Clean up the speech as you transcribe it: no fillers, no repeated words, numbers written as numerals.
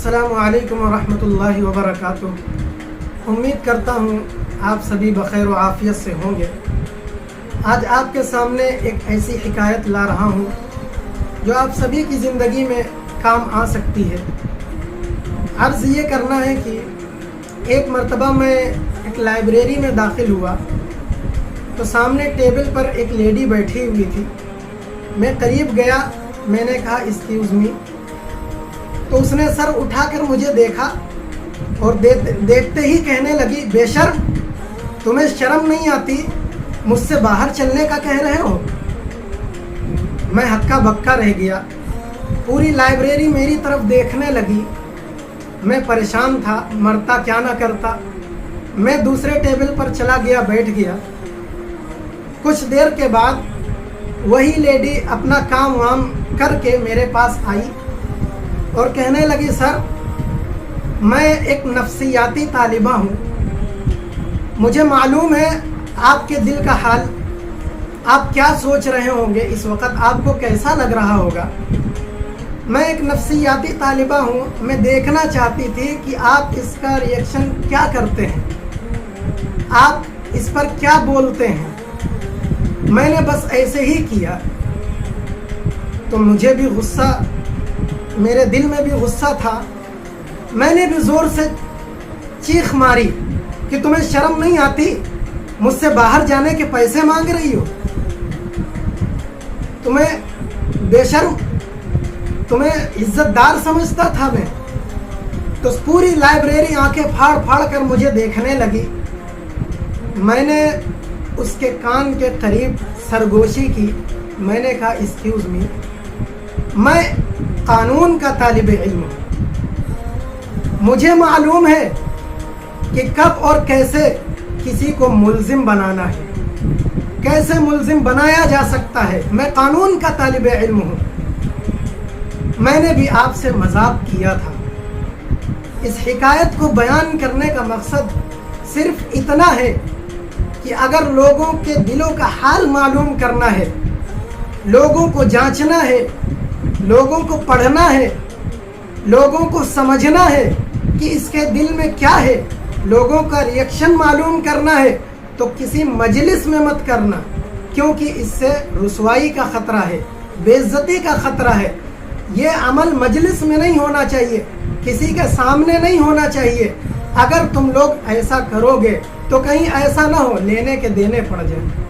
अस्सलामु अलैकुम वरहमतुल्लाहि वबरकातुह। उम्मीद करता हूँ आप सभी बखैर व आफ़ियत से होंगे। आज आपके सामने एक ऐसी हिकायत ला रहा हूँ जो आप सभी की ज़िंदगी में काम आ सकती है। अर्ज़ ये करना है कि एक मर्तबा मैं एक लाइब्रेरी में दाखिल हुआ तो सामने टेबल पर एक लेडी बैठी हुई थी। मैं करीब गया, मैंने कहा एक्सक्यूज़ मी, तो उसने सर उठाकर मुझे देखा और देखते ही कहने लगी, बेशर्म, तुम्हें शर्म नहीं आती, मुझसे बाहर चलने का कह रहे हो। मैं हक्का बक्का रह गया। पूरी लाइब्रेरी मेरी तरफ देखने लगी। मैं परेशान था, मरता क्या ना करता। मैं दूसरे टेबल पर चला गया, बैठ गया। कुछ देर के बाद वही लेडी अपना काम वाम करके मेरे पास आई और कहने लगी, सर, मैं एक नफ्सियाती तालिबा हूँ। मुझे मालूम है आपके दिल का हाल, आप क्या सोच रहे होंगे, इस वक्त आपको कैसा लग रहा होगा। मैं एक नफ्सियाती तालिबा हूँ। मैं देखना चाहती थी कि आप इसका रिएक्शन क्या करते हैं, आप इस पर क्या बोलते हैं। मैंने बस ऐसे ही किया तो मुझे भी गुस्सा, मेरे दिल में भी गुस्सा था। मैंने भी ज़ोर से चीख मारी कि तुम्हें शर्म नहीं आती, मुझसे बाहर जाने के पैसे मांग रही हो, तुम्हें बेशर्म, तुम्हें इज्जतदार समझता था मैं। तो पूरी लाइब्रेरी आंखें फाड़ फाड़ कर मुझे देखने लगी। मैंने उसके कान के करीब सरगोशी की। मैंने कहा, एक्सक्यूज़ मी, मैं कानून का तालिब इल्म हूँ। मुझे मालूम है कि कब और कैसे किसी को मुल्जिम बनाना है, कैसे मुल्जिम बनाया जा सकता है। मैं कानून का तालिब इल्म हूँ। मैंने भी आपसे मजाक किया था। इस हिकायत को बयान करने का मकसद सिर्फ इतना है कि अगर लोगों के दिलों का हाल मालूम करना है, लोगों को जांचना है, लोगों को पढ़ना है, लोगों को समझना है कि इसके दिल में क्या है, लोगों का रिएक्शन मालूम करना है, तो किसी मजलिस में मत करना, क्योंकि इससे रुसवाई का ख़तरा है, बेइज्जती का ख़तरा है। ये अमल मजलिस में नहीं होना चाहिए, किसी के सामने नहीं होना चाहिए। अगर तुम लोग ऐसा करोगे तो कहीं ऐसा ना हो लेने के देने पड़ जाए।